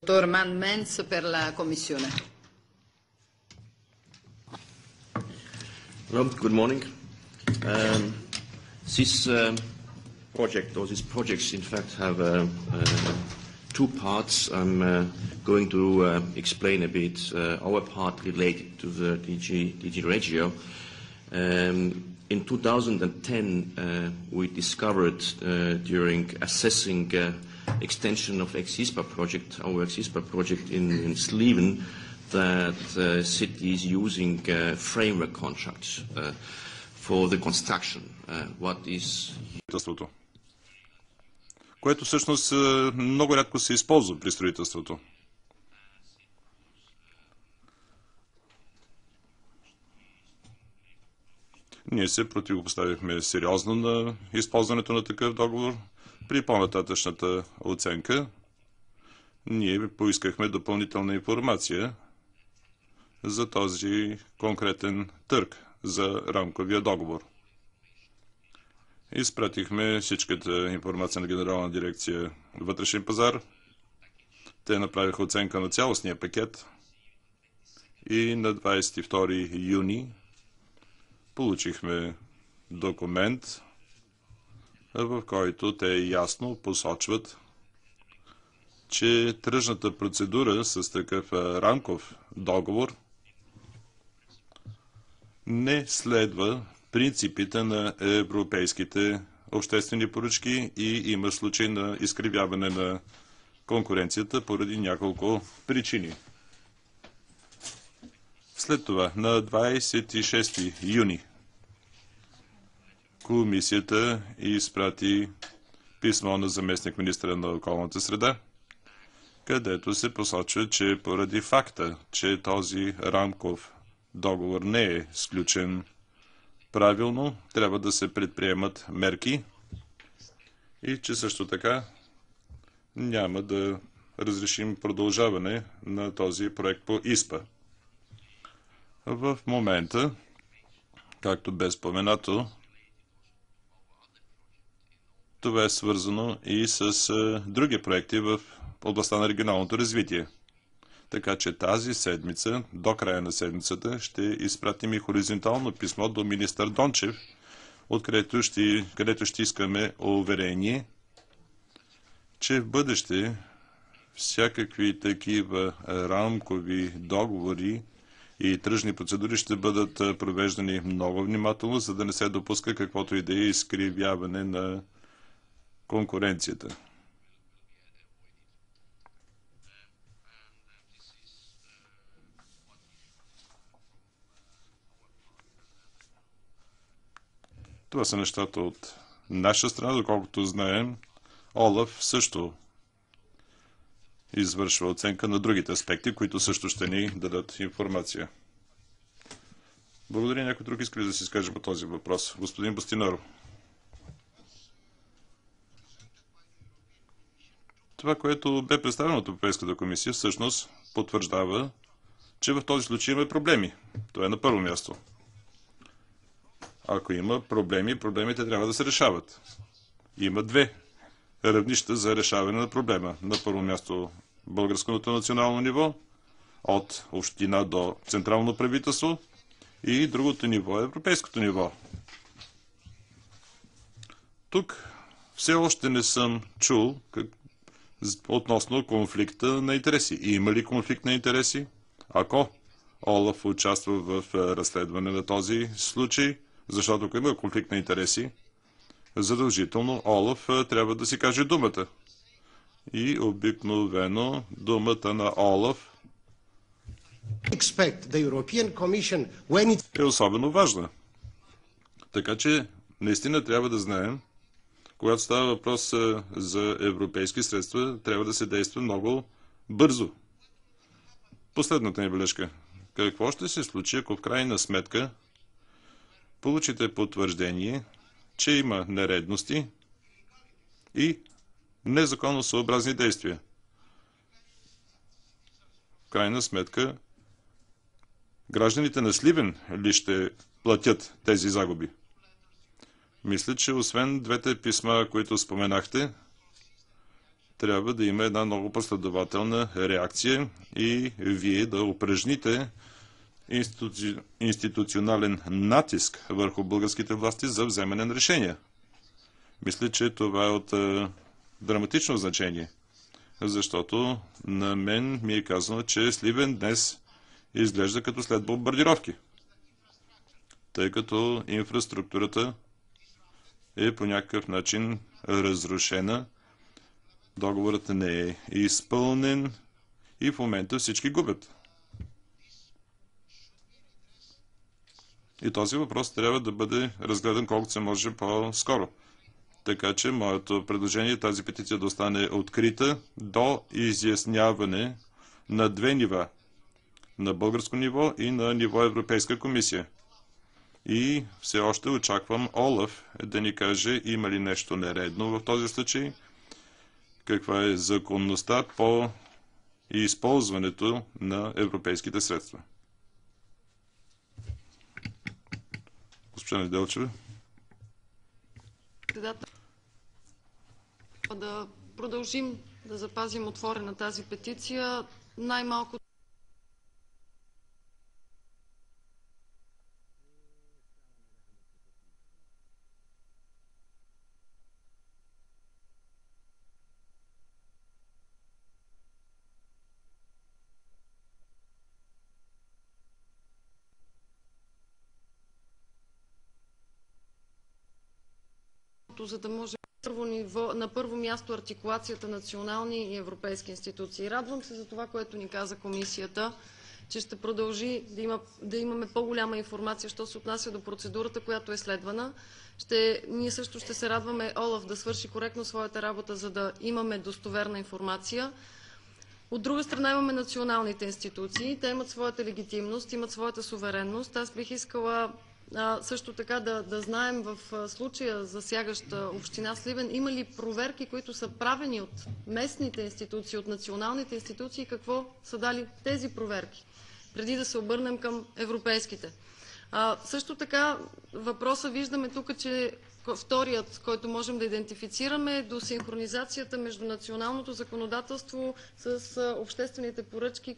Dottor Mann Menz per la Commissione. Well, good morning. This project, or these projects, in fact, have two parts. I'm going to explain a bit our part related to the DG Regio. In 2010, we discovered during assessing extension of ex-ISPA project, our ex-ISPA project in Sliven, that the city is using framework contracts for the construction. What is... Което всъщност много рядко се използва при строителството. Ние се противопоставихме сериозно на използването на такъв договор. При по-нататъчната оценка ние поискахме допълнителна информация за този конкретен търг за рамковия договор. Изпратихме всичката информация на Генерална дирекция Вътрешен пазар. Те направиха оценка на цялостния пакет и на 22 юни получихме документ, в който те ясно посочват, че тръжната процедура с такъв рамков договор не следва принципите на европейските обществени поръчки и има случай на изкривяване на конкуренцията поради няколко причини. След това, на 26 юни, комисията изпрати писмо на заместник министра на околната среда, където се посочва, че поради факта, че този рамков договор не е сключен правилно, трябва да се предприемат мерки и че също така няма да разрешим продължаване на този проект по ИСПА. В момента, както бе споменато, това е свързано и с други проекти в областта на регионалното развитие. Така че тази седмица, до края на седмицата, ще изпратим и хоризонтално писмо до министър Дончев, където ще искаме уверение, че в бъдеще всякакви такива рамкови договори и тръжни процедури ще бъдат провеждани много внимателно, за да не се допуска каквото и да е изкривяване на конкуренцията. Това са нещата от наша страна, доколкото знаем. Олаф също извършва оценка на другите аспекти, които също ще ни дадат информация. Благодаря. Някой друг иска ли да си изкаже по този въпрос? Господин Бастинаро. Това, което бе представено от Европейската комисия, всъщност потвърждава, че в този случай има проблеми. Това е на първо място. Ако има проблеми, проблемите трябва да се решават. Има две равнища за решаване на проблема. На първо място българското национално ниво, от община до централно правителство, и другото ниво е европейското ниво. Тук все още не съм чул относно конфликта на интереси. Има ли конфликт на интереси? Ако Олаф участва в разследване на този случай, защото ако има конфликт на интереси, задължително Олаф трябва да си каже думата. И обикновено думата на Олаф е особено важна. Така че наистина трябва да знаем, когато става въпрос за европейски средства, трябва да се действа много бързо. Последната ми бележка. Какво ще се случи, ако в крайна сметка получите потвърждение, че има нередности и незаконосъобразни действия? В крайна сметка, гражданите на Сливен ли ще платят тези загуби? Мисля, че освен двете писма, които споменахте, трябва да има една много последователна реакция и вие да упражните институционален натиск върху българските власти за вземане на решения. Мисля, че това е от драматично значение, защото на мен ми е казано, че Сливен днес изглежда като след бомбардировки, тъй като инфраструктурата е по някакъв начин разрушена, договорът не е изпълнен и в момента всички губят. И този въпрос трябва да бъде разгледан колкото се може по-скоро. Така че моето предложение е тази петиция да остане открита до изясняване на две нива. На българско ниво и на ниво Европейска комисия. И все още очаквам Олаф да ни каже има ли нещо нередно в този случай, каква е законността по използването на европейските средства. Госпожа Неделчева. Да продължим да запазим отворена тази петиция, най-малко за да може на първо място артикулацията национални и европейски институции. Радвам се за това, което ни каза комисията, че ще продължи да имаме по-голяма информация, що се отнася до процедурата, която е следвана. Ние също ще се радваме Олаф да свърши коректно своята работа, за да имаме достоверна информация. От друга страна имаме националните институции. Те имат своята легитимност, имат своята суверенност. Аз бих искала също така да знаем в случая засягаща община Сливен, има ли проверки, които са правени от местните институции, от националните институции и какво са дали тези проверки, преди да се обърнем към европейските. Също така въпроса виждаме тук, че вторият, който можем да идентифицираме, е до синхронизацията между националното законодателство с обществените поръчки,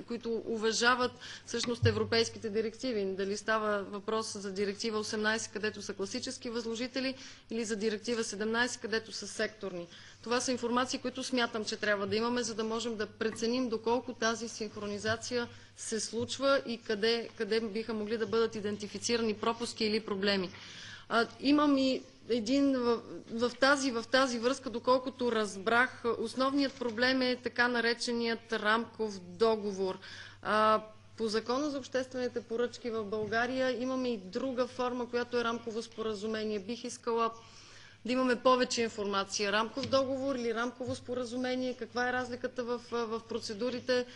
които уважават всъщност европейските директиви. Дали става въпрос за директива 18, където са класически възложители, или за директива 17, където са секторни. Това са информации, които смятам, че трябва да имаме, за да можем да преценим доколко тази синхронизация се случва и къде биха могли да бъдат идентифицирани пропуски или проблеми. Имам и в тази връзка, доколкото разбрах, основният проблем е така нареченият рамков договор. По Закона за обществените поръчки в България имаме и друга форма, която е рамково споразумение. Бих искала да имаме повече информация. Рамков договор или рамково споразумение, каква е разликата в процедурите,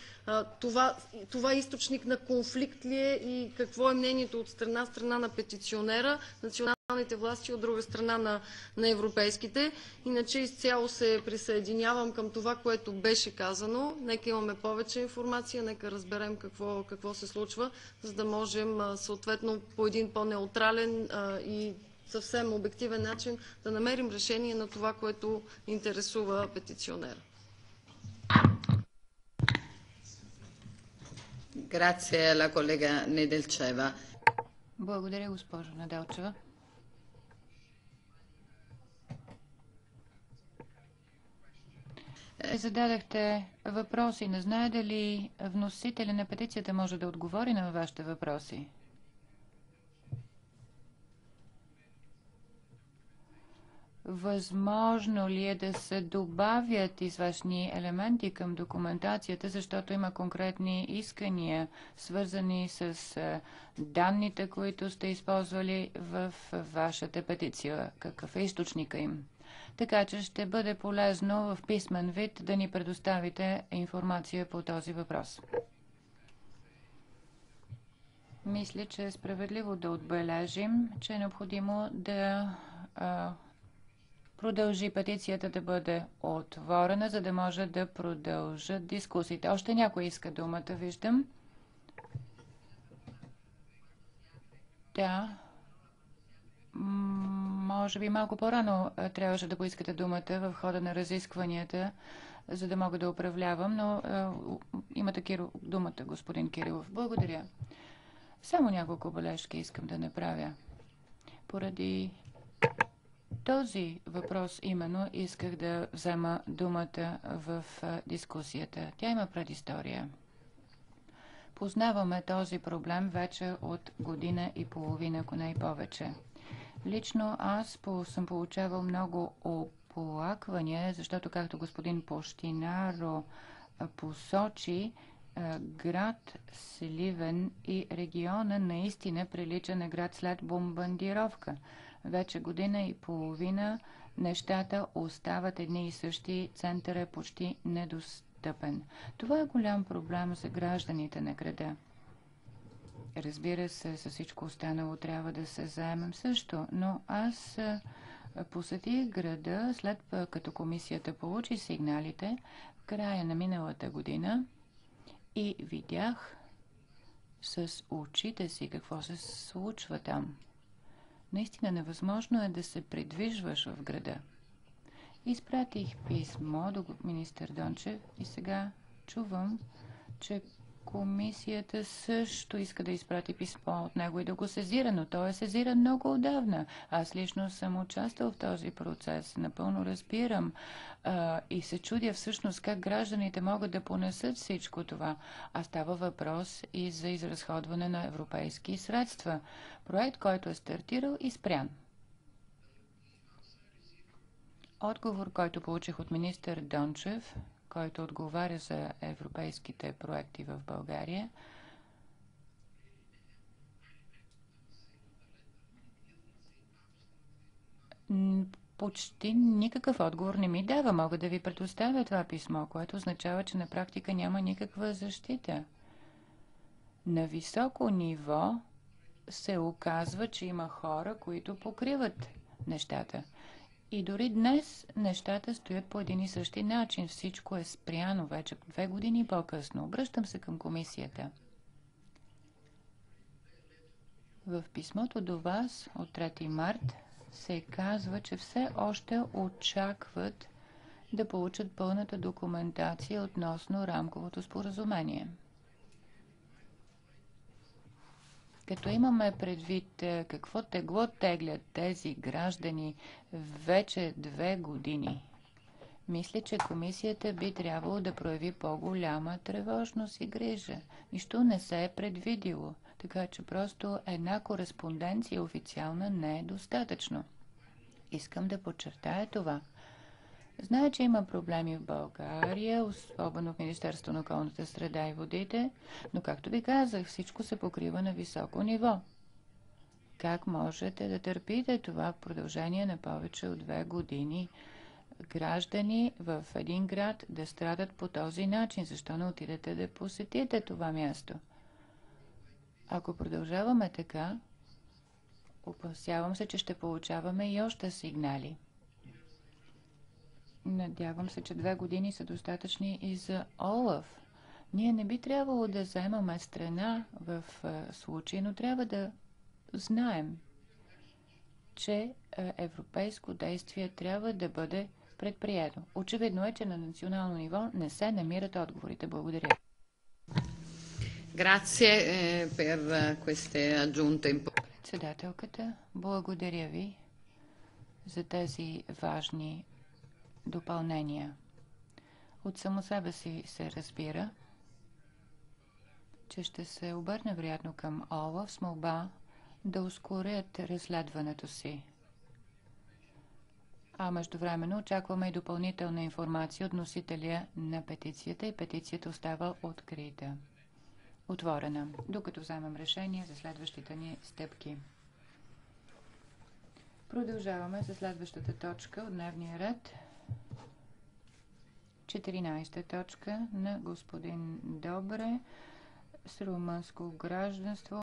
това източник на конфликт ли е и какво е мнението от страна на петиционера, националните власти, от друга страна на европейските. Иначе изцяло се присъединявам към това, което беше казано. Нека имаме повече информация, нека разберем какво се случва, за да можем съответно по един по-неутрален и съвсем обективен начин да намерим решение на това, което интересува петиционера. Благодаря, госпожо Неделчева. Зададахте въпроси. Не знае дали вносителя на петицията може да отговори на вашите въпроси. Възможно ли е да се добавят известни елементи към документацията, защото има конкретни искания, свързани с данните, които сте използвали в вашата петиция? Какъв е източника им? Така че ще бъде полезно в писмен вид да ни предоставите информация по този въпрос. Мисля, че е справедливо да отбележим, че е необходимо да продължи петицията да бъде отворена, за да може да продължат дискусиите. Още някой иска думата, виждам. Да. може би малко по-рано трябваше да поискате думата в хода на разискванията, за да мога да управлявам, но имате думата, господин Кирилов. Благодаря. Само няколко бележки искам да направя. Поради този въпрос именно исках да взема думата в дискусията. Тя има предистория. Познаваме този проблем вече от година и половина, ако не и повече. Лично аз съм получавал много оплаквания, защото, както господин Пощинаро посочи, град Сливен и региона наистина прилича на град след бомбардировка. Вече година и половина нещата остават едни и същи, център е почти недостъпен. Това е голям проблем за гражданите на града. Разбира се, с всичко останало трябва да се заемем също, но аз посетих града след като комисията получи сигналите в края на миналата година и видях с очите си какво се случва там. Наистина невъзможно е да се придвижваш в града. Изпратих писмо до министър Дончев и сега чувам, че комисията също иска да изпрати писмо от него и да го сезира, но той е сезиран много отдавна. Аз лично съм участвал в този процес, напълно разбирам и се чудя всъщност как гражданите могат да понесат всичко това. А става въпрос и за изразходване на европейски средства. Проект, който е стартирал и спрян. Отговор, който получих от министър Дончев, който отговаря за европейските проекти в България, почти никакъв отговор не ми дава. Мога да ви предоставя това писмо, което означава, че на практика няма никаква защита. На високо ниво се оказва, че има хора, които покриват нещата. И дори днес нещата стоят по един и същи начин. Всичко е спряно вече 2 години по-късно. Обръщам се към комисията. В писмото до вас от 3 март се казва, че все още очакват да получат пълната документация относно рамковото споразумение. Като имаме предвид какво тегло теглят тези граждани вече 2 години, мисля, че комисията би трябвало да прояви по-голяма тревожност и грижа. Нищо не се е предвидило, така че просто една кореспонденция официална не е достатъчно. Искам да подчертая това. Зная, че има проблеми в България, особено в Министерството на околната среда и водите, но както ви казах, всичко се покрива на високо ниво. Как можете да търпите това в продължение на повече от 2 години? Граждани в един град да страдат по този начин. Защо не отидете да посетите това място? Ако продължаваме така, опасявам се, че ще получаваме и още сигнали. Надявам се, че 2 години са достатъчни и за Олаф. Ние не би трябвало да заемаме страна в случай, но трябва да знаем, че европейско действие трябва да бъде предприето. Очевидно е, че на национално ниво не се намират отговорите. Благодаря. Grazie per queste aggiunte. Председателката, благодаря ви за тези важни допълнения. От само себе си се разбира, че ще се обърне вероятно към ОЛАФ с молба да ускорят разследването си. А междувременно очакваме и допълнителна информация от носителя на петицията и петицията остава открита, отворена, докато вземем решение за следващите ни стъпки. Продължаваме с следващата точка от дневния ред. 14 точка на господин Добре с румънско гражданство.